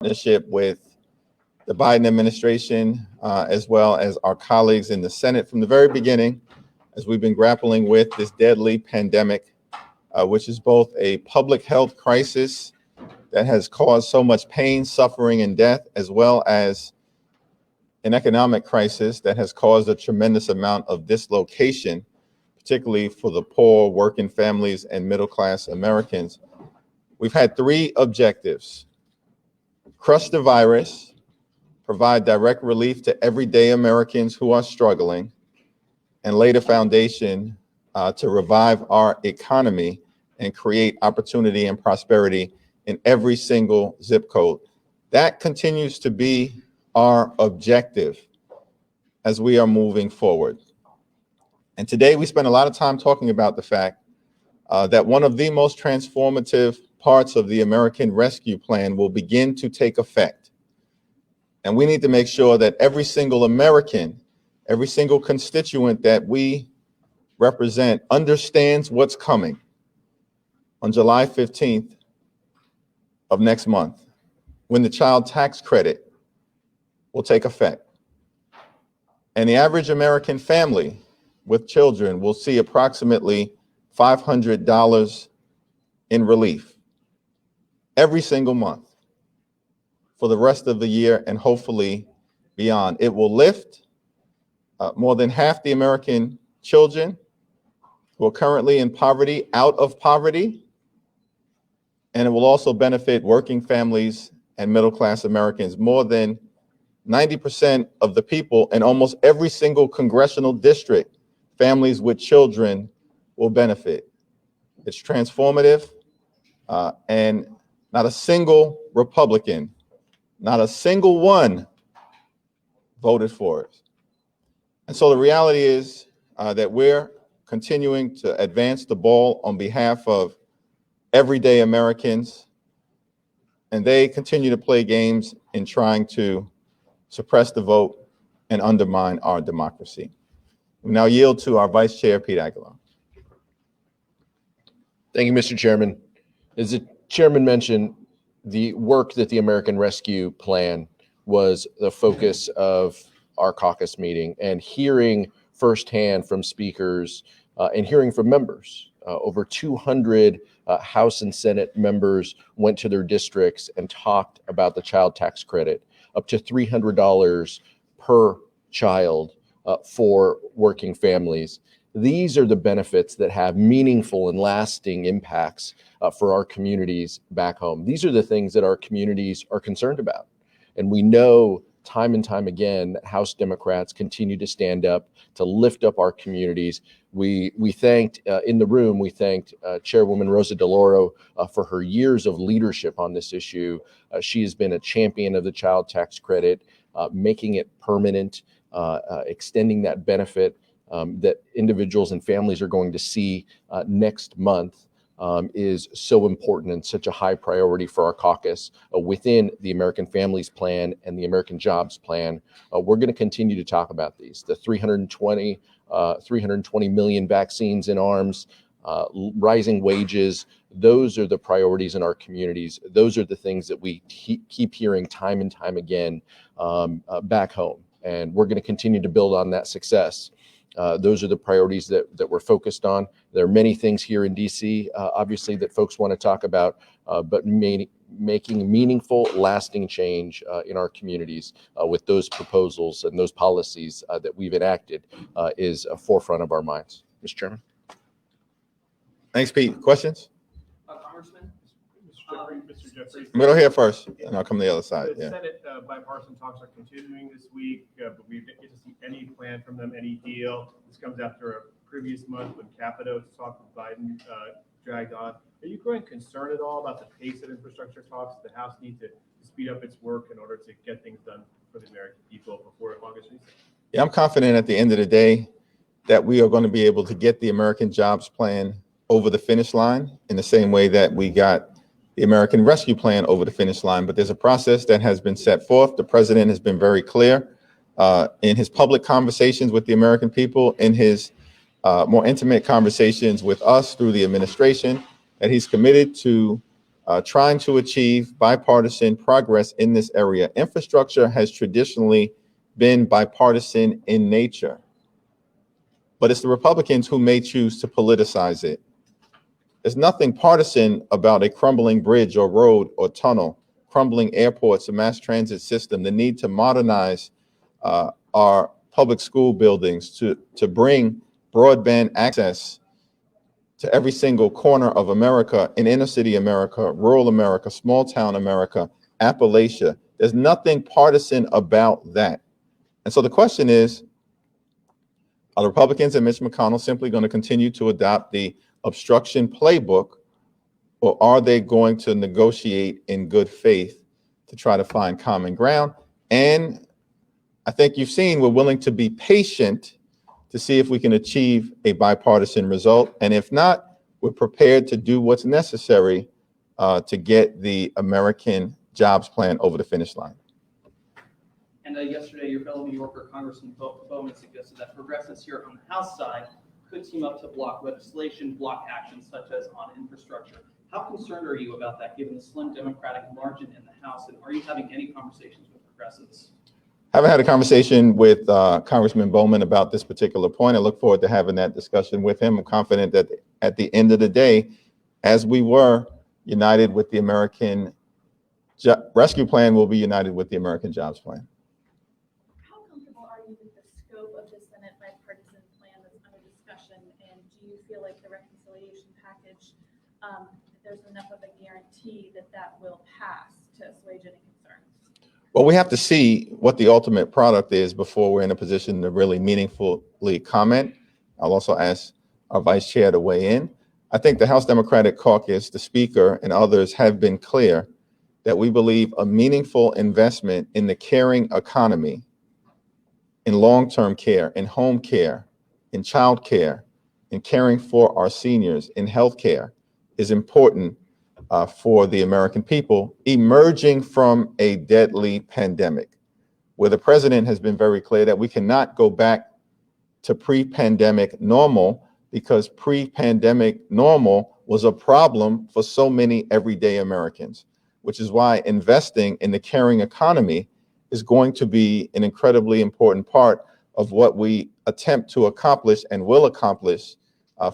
Partnership with the Biden administration, as well as our colleagues in the Senate from the very beginning, as we've been grappling with this deadly pandemic, which is both a public health crisis that has caused so much pain, suffering, and death, as well as an economic crisis that has caused a tremendous amount of dislocation, particularly for the poor, working families, and middle-class Americans. We've had three objectives: crush the virus, provide direct relief to everyday Americans who are struggling, and lay the foundation to revive our economy and create opportunity and prosperity in every single zip code. That continues to be our objective as we are moving forward. And today we spent a lot of time talking about the fact that one of the most transformative parts of the American Rescue Plan will begin to take effect. And we need to make sure that every single American, every single constituent that we represent understands what's coming on July 15th of next month, when the child tax credit will take effect. And the average American family with children will see approximately $500 in relief every single month for the rest of the year and hopefully beyond. It will lift more than half the American children who are currently in poverty out of poverty, and it will also benefit working families and middle-class Americans. More than 90% of the people in almost every single congressional district, families with children will benefit. It's transformative, and not a single Republican, not a single one voted for it. And so the reality is that we're continuing to advance the ball on behalf of everyday Americans, and they continue to play games in trying to suppress the vote and undermine our democracy. We now yield to our Vice Chair, Pete Aguilar. Thank you, Mr. Chairman. As the Chairman mentioned, the work that the American Rescue Plan was the focus of our caucus meeting, and hearing firsthand from speakers and hearing from members. Over 200 House and Senate members went to their districts and talked about the child tax credit, up to $300 per child for working families. These are the benefits that have meaningful and lasting impacts for our communities back home. These are the things that our communities are concerned about. And we know time and time again that House Democrats continue to stand up to lift up our communities. We thanked, in the room, we thanked Chairwoman Rosa DeLauro for her years of leadership on this issue. She has been a champion of the child tax credit, making it permanent, extending that benefit that individuals and families are going to see next month is so important and such a high priority for our caucus within the American Families Plan and the American Jobs Plan. We're going to continue to talk about these. The 320 million vaccines in arms, rising wages. Those are the priorities in our communities. Those are the things that we keep hearing time and time again back home. And we're going to continue to build on that success. Those are the priorities that we're focused on. There are many things here in DC, obviously, that folks want to talk about, but making meaningful, lasting change in our communities with those proposals and those policies that we've enacted is a forefront of our minds. Mr. Chairman. Thanks, Pete. Questions? Congressman? Mr. Jeffries. I'm going to go here first, and I'll come to the other side. The Senate bipartisan talks are continuing this week, but we didn't get to see any plan from them, any deal. This comes after a previous month when Capito's talk with Biden dragged on. Are you growing concerned at all about the pace of infrastructure talks? The House needs to speed up its work in order to get things done for the American people before August recess? Yeah, I'm confident at the end of the day that we are going to be able to get the American Jobs Plan over the finish line in the same way that we got the American Rescue Plan over the finish line. But there's a process that has been set forth. The president has been very clear in his public conversations with the American people, in his more intimate conversations with us through the administration, that he's committed to trying to achieve bipartisan progress in this area. Infrastructure has traditionally been bipartisan in nature, but it's the Republicans who may choose to politicize it. There's nothing partisan about a crumbling bridge or road or tunnel, crumbling airports, a mass transit system, the need to modernize our public school buildings, to bring broadband access to every single corner of America, in inner city America, rural America, small town America, Appalachia. There's nothing partisan about that. And so the question is, are the Republicans and Mitch McConnell simply going to continue to adopt the obstruction playbook, or are they going to negotiate in good faith to try to find common ground? And I think you've seen we're willing to be patient to see if we can achieve a bipartisan result. And if not, we're prepared to do what's necessary to get the American jobs plan over the finish line. And yesterday, your fellow New Yorker, Congressman Bowman, suggested that progressives here on the House side could team up to block legislation, block actions such as on infrastructure. How concerned are you about that, given the slim Democratic margin in the House? And are you having any conversations with progressives? I haven't had a conversation with Congressman Bowman about this particular point. I look forward to having that discussion with him. I'm confident that at the end of the day, as we were united with the American Rescue Plan, we'll be united with the American Jobs Plan. How comfortable are you with the scope of the Senate bipartisan plan that's under discussion? And do you feel like the reconciliation package, there's enough of a guarantee that that will pass to assuage any concerns? Well, we have to see what the ultimate product is before we're in a position to really meaningfully comment. I'll also ask our vice chair to weigh in. I think the House Democratic Caucus, the Speaker, and others have been clear that we believe a meaningful investment in the caring economy, in long-term care, in home care, in child care, in caring for our seniors, in health care is important for the American people emerging from a deadly pandemic, where the president has been very clear that we cannot go back to pre-pandemic normal, because pre-pandemic normal was a problem for so many everyday Americans, which is why investing in the caring economy is going to be an incredibly important part of what we attempt to accomplish and will accomplish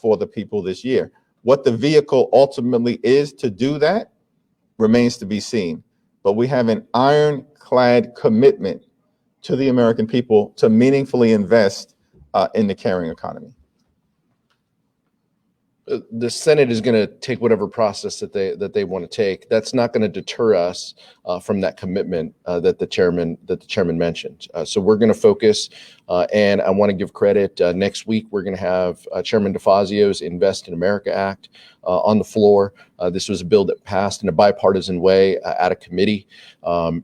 for the people this year. What the vehicle ultimately is to do that remains to be seen. But we have an ironclad commitment to the American people to meaningfully invest in the caring economy. The Senate is going to take whatever process that they want to take. That's not going to deter us from that commitment that the chairman mentioned. So we're going to focus, and I want to give credit. Next week we're going to have Chairman DeFazio's Invest in America Act on the floor. This was a bill that passed in a bipartisan way at a committee,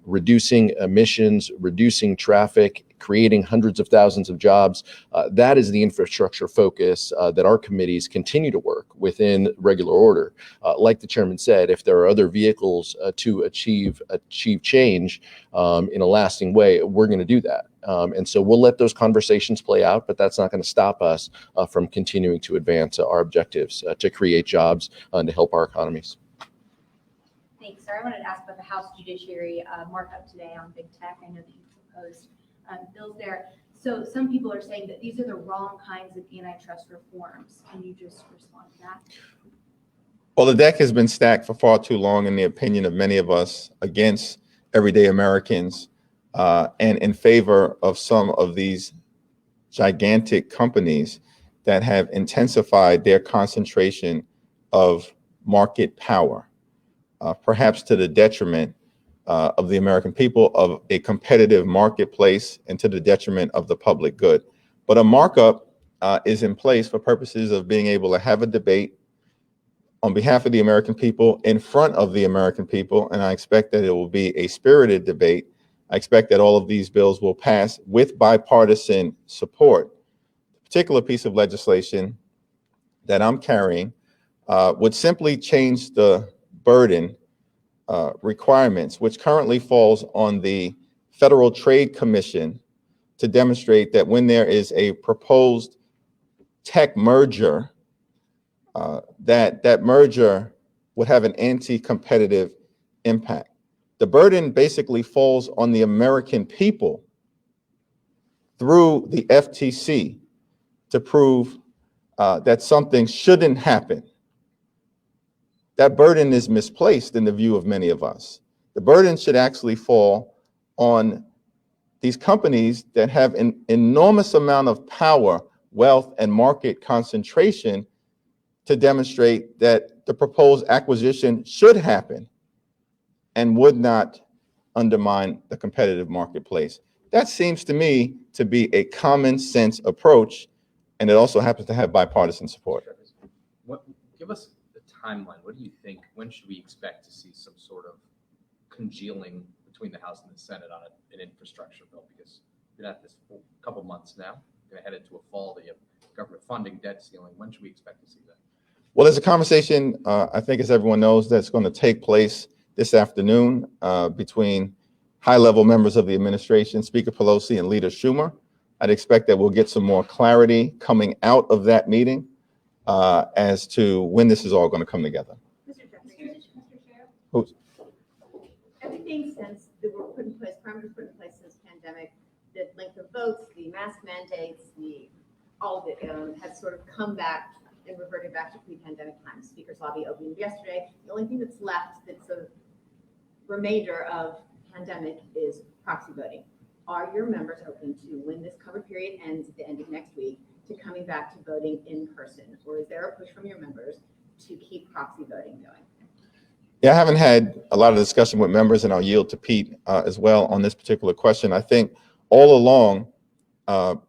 reducing emissions, reducing traffic, creating hundreds of thousands of jobs. That is the infrastructure focus that our committees continue to work within regular order. Like the chairman said, if there are other vehicles to achieve change in a lasting way, we're going to do that. And so we'll let those conversations play out, but that's not going to stop us from continuing to advance our objectives to create jobs and to help our economies. Thanks, sir. I wanted to ask about the House Judiciary markup today on big tech. I know that you proposed bills there. So some people are saying that these are the wrong kinds of antitrust reforms. Can you just respond to that? Well, the deck has been stacked for far too long, in the opinion of many of us, against everyday Americans and in favor of some of these gigantic companies that have intensified their concentration of market power, perhaps to the detriment of the American people, of a competitive marketplace, and to the detriment of the public good. But a markup is in place for purposes of being able to have a debate on behalf of the American people, in front of the American people, and I expect that it will be a spirited debate. I expect that all of these bills will pass with bipartisan support. A particular piece of legislation that I'm carrying would simply change the burden requirements, which currently falls on the Federal Trade Commission, to demonstrate that when there is a proposed tech merger, that merger would have an anti-competitive impact. The burden basically falls on the American people through the FTC to prove that something shouldn't happen. That burden is misplaced in the view of many of us. The burden should actually fall on these companies that have an enormous amount of power, wealth, and market concentration to demonstrate that the proposed acquisition should happen and would not undermine the competitive marketplace. That seems to me to be a common sense approach, and it also happens to have bipartisan support. Give us the timeline. What do you think? When should we expect to see some sort of congealing between the House and the Senate on an infrastructure bill? Because we're at this for a couple months now. We're going to head into a fall that you have government funding, debt ceiling. When should we expect to see that? Well, there's a conversation, I think, as everyone knows, that's going to take place this afternoon between high-level members of the administration, Speaker Pelosi and Leader Schumer. I'd expect that we'll get some more clarity coming out of that meeting as to when this is all going to come together. Mr. Jeffries, Mr. Chair. Who's? Everything since the were put in place, parameters put in place since pandemic, the length of votes, the mask mandates, all of it has sort of come back and reverted back to pre-pandemic times. Speaker's lobby opened yesterday. The only thing that's left that's a remainder of pandemic is proxy voting. Are your members open to, when this covered period ends at the end of next week, to coming back to voting in person? Or is there a push from your members to keep proxy voting going? Yeah, I haven't had a lot of discussion with members, and I'll yield to Pete as well on this particular question. I think all along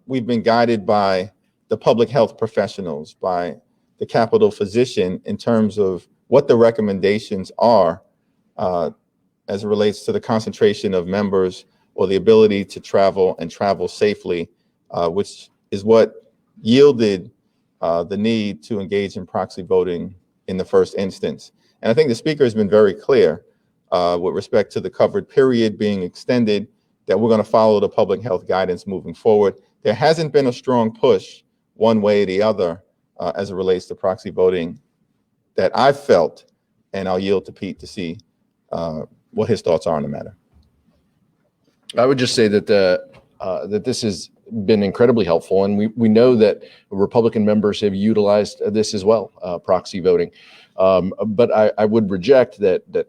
we've been guided by the public health professionals, by the Capitol physician in terms of what the recommendations are as it relates to the concentration of members or the ability to travel and travel safely, which is what yielded the need to engage in proxy voting in the first instance. And I think the speaker has been very clear with respect to the covered period being extended, that we're going to follow the public health guidance moving forward. There hasn't been a strong push one way or the other as it relates to proxy voting that I've felt, and I'll yield to Pete to see what his thoughts are on the matter. I would just say that that this has been incredibly helpful, and we know that Republican members have utilized this as well, proxy voting. But I would reject that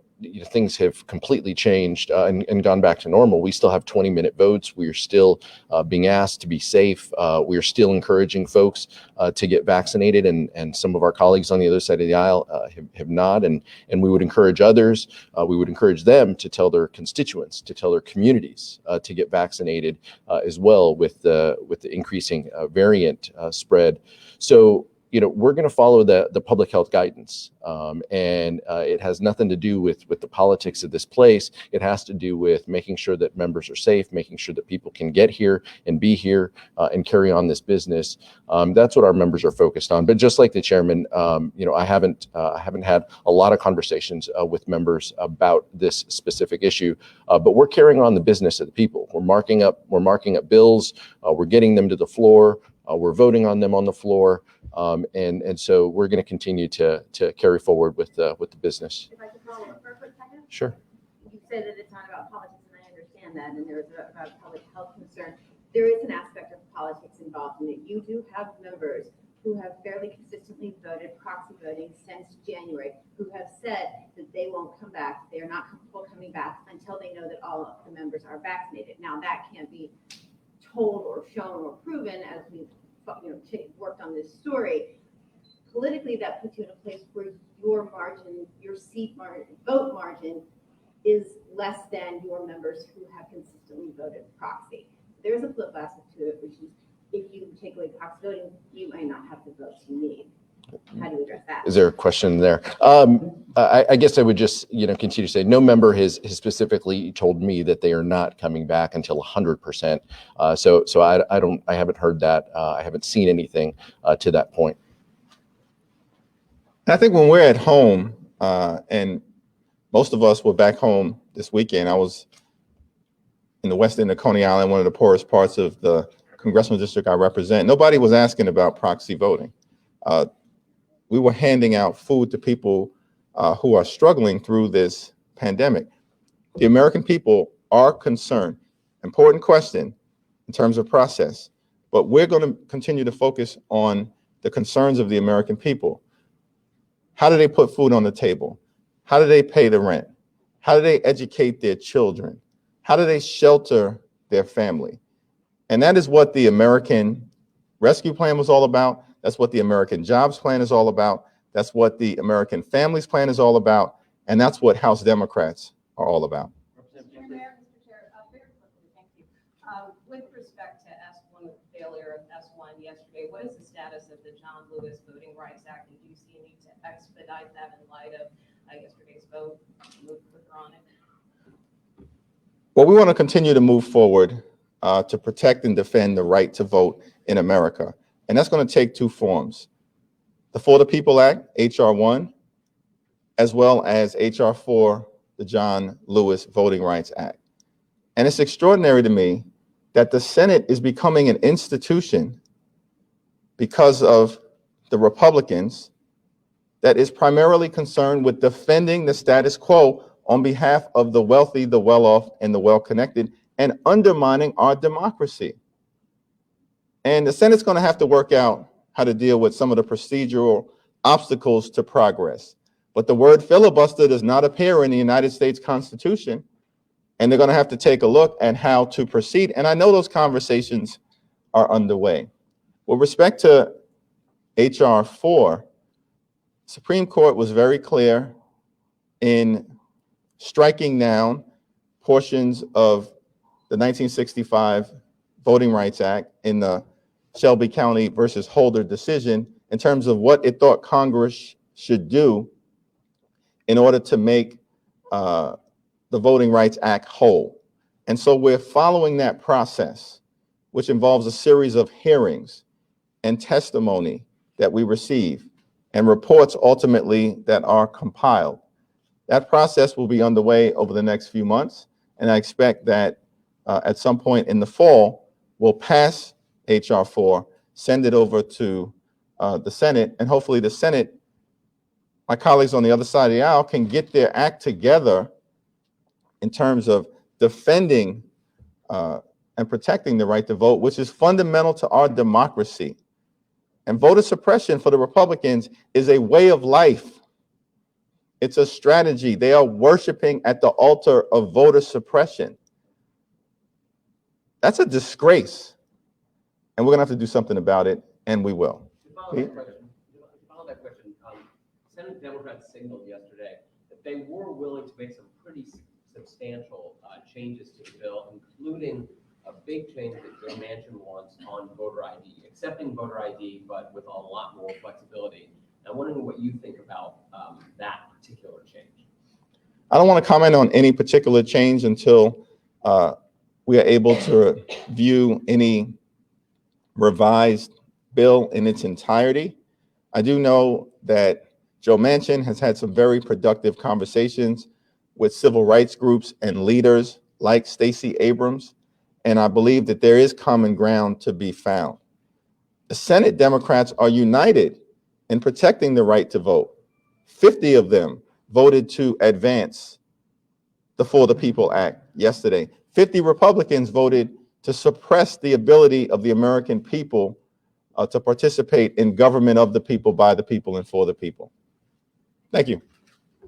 things have completely changed and gone back to normal. We still have 20-minute votes. We are still being asked to be safe. We are still encouraging folks to get vaccinated, and some of our colleagues on the other side of the aisle have not. And we would encourage others. We would encourage them to tell their constituents, to tell their communities to get vaccinated as well with the increasing variant spread. So, we're going to follow the public health guidance, and it has nothing to do with the politics of this place. It has to do with making sure that members are safe, making sure that people can get here and be here and carry on this business. That's what our members are focused on. But just like the chairman, I haven't had a lot of conversations with members about this specific issue, but we're carrying on the business of the people. We're marking up bills. We're getting them to the floor. We're voting on them on the floor. And so we're going to continue to carry forward with the business. If I could follow up for a quick second? Sure. You said that it's not about politics, and I understand that, and there's about public health concern. There is an aspect of politics involved in it. You do have members who have fairly consistently voted proxy voting since January, who have said that they won't come back. They are not comfortable coming back until they know that all of the members are vaccinated. Now, that can't be told or shown or proven as we've worked on this story. Politically, that puts you in a place where your margin, your seat margin, vote margin is less than your members who have consistently voted proxy. There's a flip aspect to it, which is if you take away proxy voting, you might not have the votes you need. How do you address that? Is there a question there? I guess I would just, continue to say no member has specifically told me that they are not coming back until 100%. So I haven't heard that. I haven't seen anything to that point. I think when we're at home, and most of us were back home this weekend, I was in the west end of Coney Island, one of the poorest parts of the congressional district I represent. Nobody was asking about proxy voting. We were handing out food to people who are struggling through this pandemic. The American people are concerned. Important question in terms of process, but we're going to continue to focus on the concerns of the American people. How do they put food on the table? How do they pay the rent? How do they educate their children? How do they shelter their family? And that is what the American Rescue Plan was all about. That's what the American Jobs Plan is all about. That's what the American Families Plan is all about. And that's what House Democrats are all about. Mr. Chair, very quickly, thank you. With respect to S1, failure of S1 yesterday, what is the status of the John Lewis Voting Rights Act? And do you see a need to expedite that in light of yesterday's vote? Move quicker on it? Well, we want to continue to move forward to protect and defend the right to vote in America. And that's going to take two forms. The For the People Act, H.R. 1, as well as H.R. 4, the John Lewis Voting Rights Act. And it's extraordinary to me that the Senate is becoming an institution because of the Republicans that is primarily concerned with defending the status quo on behalf of the wealthy, the well-off, and the well-connected, and undermining our democracy. And the Senate's going to have to work out how to deal with some of the procedural obstacles to progress. But the word filibuster does not appear in the United States Constitution, and they're going to have to take a look at how to proceed. And I know those conversations are underway. With respect to H.R. 4, Supreme Court was very clear in striking down portions of the 1965 Voting Rights Act in the Shelby County versus Holder decision in terms of what it thought Congress should do in order to make the Voting Rights Act whole. And so we're following that process, which involves a series of hearings and testimony that we receive and reports ultimately that are compiled. That process will be underway over the next few months, and I expect that at some point in the fall, we'll pass H.R. 4, send it over to the Senate, and hopefully the Senate, my colleagues on the other side of the aisle, can get their act together in terms of defending and protecting the right to vote, which is fundamental to our democracy. And voter suppression for the Republicans is a way of life. It's a strategy. They are worshiping at the altar of voter suppression. That's a disgrace. And we're going to have to do something about it, and we will. To follow that question, Senate Democrats signaled yesterday that they were willing to make some pretty substantial changes to the bill, including a big change that Joe Manchin wants on voter ID, accepting voter ID, but with a lot more flexibility. I'm wondering what you think about that particular change. I don't want to comment on any particular change until we are able to view any revised bill in its entirety. I do know that Joe Manchin has had some very productive conversations with civil rights groups and leaders like Stacey Abrams, and I believe that there is common ground to be found. The Senate Democrats are united in protecting the right to vote. 50 of them voted to advance the For the People Act yesterday. 50 Republicans voted to suppress the ability of the American people to participate in government of the people, by the people, and for the people. Thank you.